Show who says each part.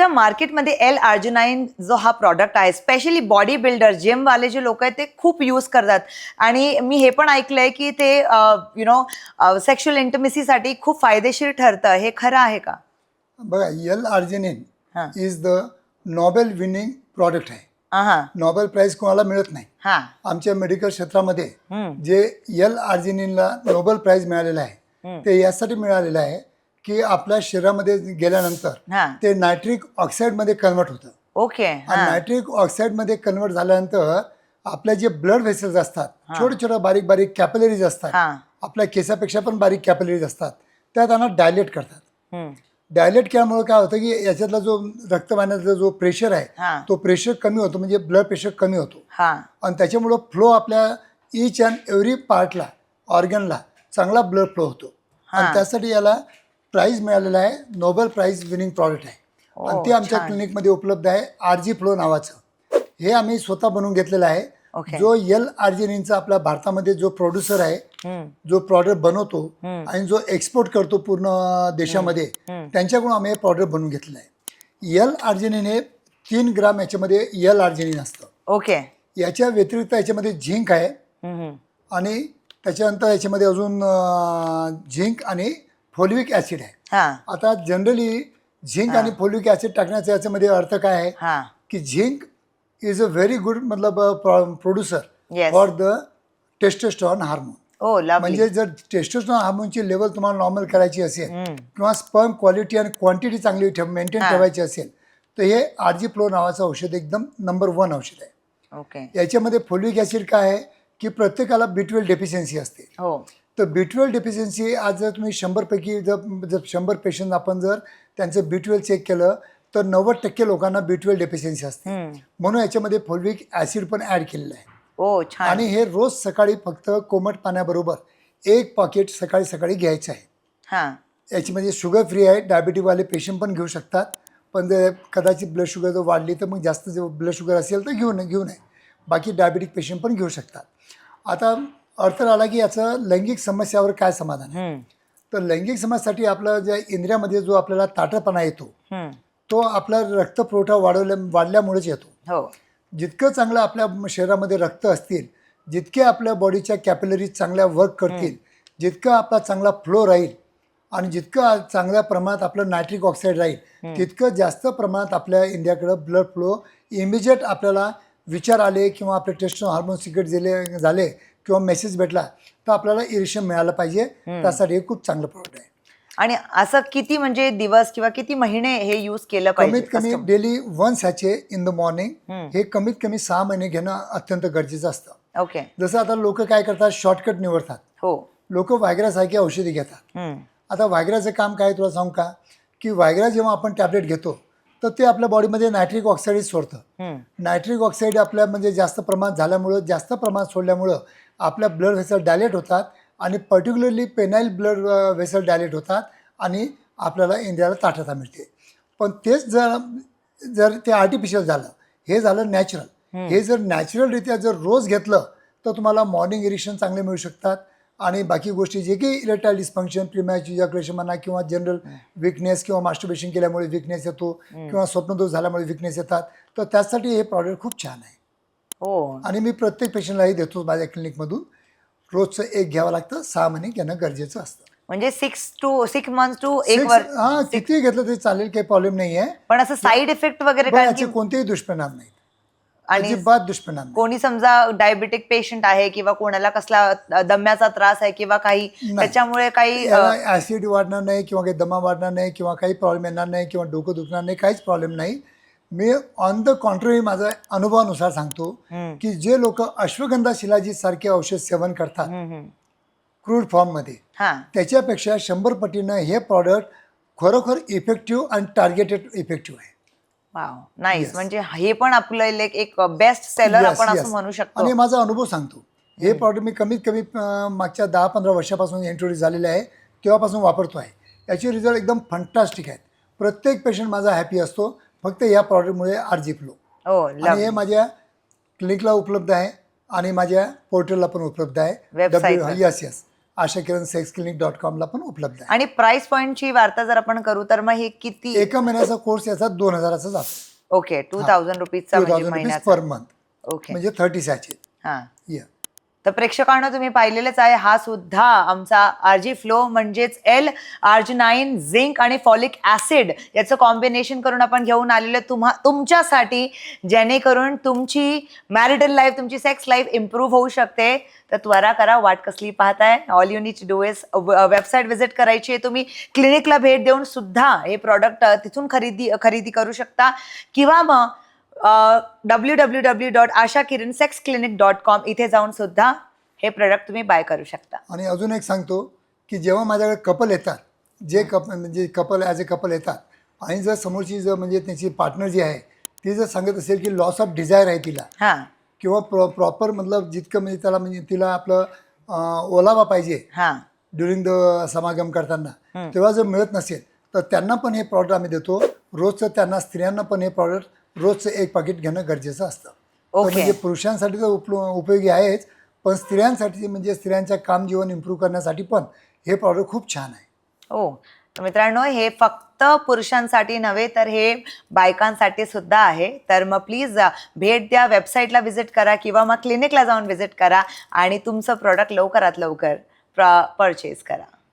Speaker 1: Doctor मार्केटमध्ये L arginine जो हा प्रॉडक्ट आहे स्पेशली बॉडी बिल्डर जिम वाले जे लोक आहेत ते खूप यूज करतात आणि मी हे पण ऐकलंय की ते सेक्शुअल इंटिमेसीसाठी खूप फायदेशीर ठरतं. हे खरं आहे का?
Speaker 2: बघा, L arginine is the Nobel winning product आहे. नोबेल प्राइज कोणाला मिळत नाही. आमच्या मेडिकल क्षेत्रामध्ये जे एल आर्जिनिनला नोबेल प्राइज मिळालेला आहे ते यासाठी मिळालेलं आहे की आपल्या शरीरामध्ये गेल्यानंतर ते नायट्रिक ऑक्साईड मध्ये कन्वर्ट होतं.
Speaker 1: ओके.
Speaker 2: आणि नायट्रिक ऑक्साईड मध्ये कन्वर्ट झाल्यानंतर आपल्या जे ब्लड व्हेसल्स असतात, छोटे छोटे बारीक बारीक कॅपिलरीज असतात, आपल्या केसापेक्षा पण बारीक कॅपिलरीज असतात, त्या त्यांना डायलेट करतात. डायलेट केल्यामुळे काय होतं की याच्यातला जो रक्तवाहिन्याचा जो प्रेशर आहे तो प्रेशर कमी होतो, म्हणजे ब्लड प्रेशर कमी होतो आणि त्याच्यामुळं फ्लो आपल्या ईच अँड एव्हरी पार्टला, ऑर्गनला चांगला ब्लड फ्लो होतो. आणि त्यासाठी याला प्राइज मिळालेला आहे, नोबेल प्राइज विनिंग प्रॉडक्ट आहे आणि ते आमच्या क्लिनिकमध्ये उपलब्ध आहे. आरजी फ्लो नावाचं हे आम्ही स्वतः बनवून घेतलेलं आहे. जो एल आर्जिनिनचा आपल्या भारतामध्ये जो प्रोड्युसर आहे, जो प्रॉडक्ट बनवतो आणि जो एक्सपोर्ट करतो पूर्ण देशामध्ये, त्यांच्याकडून आम्ही हे प्रॉडक्ट बनवून घेतलेलं आहे. एल आर्जिनिन हे 3 ग्राम याच्यामध्ये एल आर्जिनिन असतं.
Speaker 1: ओके.
Speaker 2: याच्या व्यतिरिक्त याच्यामध्ये झिंक आहे आणि त्याच्यानंतर याच्यामध्ये अजून झिंक आणि फोलिक ऍसिड आहे. आता जनरली झिंक आणि फोलिक ऍसिड टाकण्याचा याच्यामध्ये अर्थ काय आहे की zinc is a very good मतलब producer for the testosterone hormone. म्हणजे जर टेस्टोस्टेरॉन हार्मोनची लेवल तुम्हाला नॉर्मल करायची असेल किंवा स्पर्म क्वालिटी आणि क्वांटिटी चांगली मेंटेन ठेवायची असेल तर हे आरजी फ्लो नावाचं औषध एकदम नंबर 1 औषध आहे. याच्यामध्ये फोलिक ऍसिड काय आहे की प्रत्येकाला B12 डेफिशियन्सी असते. तर B12 डेफिशियन्सी आज जर तुम्ही 100 पैकी जर 100 पेशंट आपण जर त्यांचं B12 चेक केलं तर 90% लोकांना B12 डेफिशियन्सी असते. म्हणून याच्यामध्ये फोलिक ऍसिड पण ऍड केलेलं आहे. आणि हे रोज सकाळी फक्त कोमट पाण्याबरोबर 1 पॉकेट सकाळी सकाळी घ्यायचं आहे. याच्यामध्ये शुगर फ्री आहे, डायबिटीवाले पेशंट पण घेऊ शकतात. पण जर कदाचित ब्लड शुगर जर वाढली तर मग जास्त जर ब्लड शुगर असेल तर घेऊ नये. बाकी डायबिटिक पेशंट पण घेऊ शकतात. आता अर्थ आला की याचं लैंगिक समस्यावर काय समाधान आहे. तर लैंगिक समस्यासाठी आपला ज्या इंद्रियामध्ये जो आपल्याला ताठरपणा येतो तो आपला रक्तपुरवठा वाढल्यामुळेच येतो. जितकं चांगलं आपल्या शरीरामध्ये रक्त असतील, जितके आपल्या बॉडीच्या कॅपिलरीज चांगल्या वर्क करतील, जितका आपला चांगला फ्लो राहील आणि जितकं चांगल्या प्रमाणात आपलं नायट्रिक ऑक्साईड राहील, तितकं जास्त प्रमाणात आपल्या इंडियाकडं ब्लड फ्लो इमिजिएट आपल्याला विचार आले किंवा आपले टेस्टोस्टेरॉन हार्मोन सिक्रेट झाले किंवा मेसेज भेटला तर आपल्याला इरिशन मिळालं पाहिजे. त्यासाठी हे खूप चांगलं प्रॉडक्ट आहे.
Speaker 1: आणि असं किती म्हणजे दिवस किंवा किती महिने हे यूज केलं पाहिजे?
Speaker 2: कमीत कमी डेली 1 सॅचे इन द मॉर्निंग हे कमीत कमी 6 महिने घेणं अत्यंत गरजेचं असतं. जसं आता लोक काय करतात, शॉर्टकट निवडतात. लोक व्हायग्रासारखी औषधी घेतात. आता व्हायग्राचं काम काय तुला सांगू का की व्हायग्रा जेव्हा आपण टॅबलेट घेतो तर ते आपल्या बॉडीमध्ये नायट्रिक ऑक्साईड सोडतं. नायट्रिक ऑक्साईड आपल्या म्हणजे जास्त प्रमाणात झाल्यामुळं, जास्त प्रमाणात सोडल्यामुळं आपल्या ब्लड व्हेसल डायलेट होतात आणि particularly penile blood vessel dilate होतात आणि आपल्याला इंद्रियाला ताठरता मिळते. पण तेच जर ते आर्टिफिशियल झालं, हे झालं नॅचरल. हे जर नॅचरलरित्या जर रोज घेतलं तर तुम्हाला मॉर्निंग इरिक्शन चांगले मिळू शकतात आणि बाकी गोष्टी जे काही इरेक्टाईल डिस्फंक्शन, प्रीमॅच्युअर इजॅक्युलेशन म्हणा किंवा जनरल विकनेस किंवा मास्टरबेशन केल्यामुळे विकनेस येतो किंवा स्वप्नदोष झाल्यामुळे विकनेस येतात, तर त्यासाठी हे प्रॉडक्ट खूप छान आहे. आणि मी प्रत्येक पेशंटलाही देतो माझ्या क्लिनिकमधून. रोजचं 1 घ्यावं लागतं, 6 महिने घेणं गरजेचं असतं.
Speaker 1: म्हणजे 6 months to 1 वर्ष
Speaker 2: किती घेतलं तरी चालेल, काही प्रॉब्लेम नाही आहे.
Speaker 1: पण असं साईड इफेक्ट वगैरे
Speaker 2: याचे कोणतेही दुष्परिणाम नाहीत, अजिबात दुष्परिणाम नाही.
Speaker 1: कोणी समजा डायबिटिक पेशंट आहे किंवा कोणाला कसला दम्याचा त्रास आहे किंवा काही त्याच्यामुळे काही
Speaker 2: ऍसिड वाढणार नाही किंवा काही दमा वाढणार नाही किंवा काही प्रॉब्लेम येणार नाही किंवा डोकं दुखणार नाही, काहीच प्रॉब्लेम नाही. मी ऑन द कॉन्ट्ररी माझ्या अनुभवानुसार सांगतो की जे लोक अश्वगंधा शिलाजीत सारखे औषध सेवन करतात क्रूड फॉर्म मध्ये, त्याच्यापेक्षा 100 पटीनं हे प्रॉडक्ट खरोखर इफेक्टिव्ह आणि टार्गेटेड इफेक्टिव्ह आहे.
Speaker 1: Wow, nice. म्हणजे हे पण आपलं एक बेस्ट सेलर आपण असं म्हणू शकतो.
Speaker 2: आणि माझा अनुभव सांगतो, हे प्रॉडक्ट मी कमीत कमी मागच्या 10-15 वर्षापासून इंट्रोड्यूस झालेले आहे, तेव्हापासून वापरतो आहे. याचे रिझल्ट एकदम फंटास्टिक आहेत. प्रत्येक पेशंट माझा हॅपी असतो फक्त या प्रॉडक्टमुळे. आरजी फ्लो आणि हे माझ्या क्लिनिकला उपलब्ध आहे आणि माझ्या पोर्टलला पण उपलब्ध आहे. यस ashakiranSexClinic.com ला पण उपलब्ध आहे.
Speaker 1: आणि प्राइस पॉइंटची वार्ता जर आपण करू तर मग हे किती?
Speaker 2: एका महिन्याचा कोर्स याचा 2000चा जातो.
Speaker 1: ओके, 2000 रुपीजचा म्हणजे
Speaker 2: 2000 रुपीज
Speaker 1: महिन्याचा.
Speaker 2: पर मंथ,
Speaker 1: ओके,
Speaker 2: म्हणजे 30 सॅचेट.
Speaker 1: हा.
Speaker 2: या
Speaker 1: तर प्रेक्षकांना तुम्ही पाहिलेलेच आहे, हा सुद्धा आमचा आरजी फ्लो म्हणजेच L-आर्जिनाइन, झिंक आणि फॉलिक ऍसिड याचं कॉम्बिनेशन करून आपण घेऊन आलेलो तुमच्यासाठी, जेणेकरून तुमची मॅरिटल लाईफ, तुमची सेक्स लाईफ इम्प्रूव्ह होऊ शकते. तर त्वरा करा, वाट कसली पाहताय? All you need to do is website visit करायची आहे. तुम्ही क्लिनिकला भेट देऊन सुद्धा हे प्रॉडक्ट तिथून खरेदी करू शकता, किंवा मग www.ashakiranSexClinic.com इथे जाऊन सुद्धा हे प्रोडक्ट तुम्ही बाय करू शकता.
Speaker 2: आणि अजून एक सांगतो की जेव्हा माझ्याकडे कपल येतात, जे म्हणजे कपल ॲज अ कपल येतात, आणि जर समोरची जर म्हणजे त्यांची पार्टनर जी आहे ती जर सांगत असेल की लॉस ऑफ डिझायर आहे तिला,
Speaker 1: हा,
Speaker 2: किंवा प्रॉपर मतलब जितकं म्हणजे त्याला म्हणजे तिला आपलं ओलावा पाहिजे
Speaker 1: हा,
Speaker 2: ड्युरिंग द समागम करताना, तेव्हा जर मिळत नसेल तर त्यांना पण हे प्रॉडक्ट आम्ही देतो. रोजचं त्यांना, स्त्रियांना पण हे प्रॉडक्ट रोजचं एक पाकिट घेणं गरजेचं असतं. तर म्हणजे पुरुषांसाठी तर उपयोगी आहेच, पण स्त्रियांसाठी म्हणजे स्त्रियांच्या काम जीवन इम्प्रूव्ह करण्यासाठी पण हे प्रॉडक्ट खूप छान आहे.
Speaker 1: हो, तर मित्रांनो, हे फक्त पुरुषांसाठी नव्हे तर हे बायकांसाठी सुद्धा आहे. तर मग प्लीज भेट द्या, वेबसाईटला व्हिजिट करा, किंवा मग क्लिनिकला जाऊन व्हिजिट करा आणि तुमचं प्रोडक्ट लवकरात लवकर परचेज करा.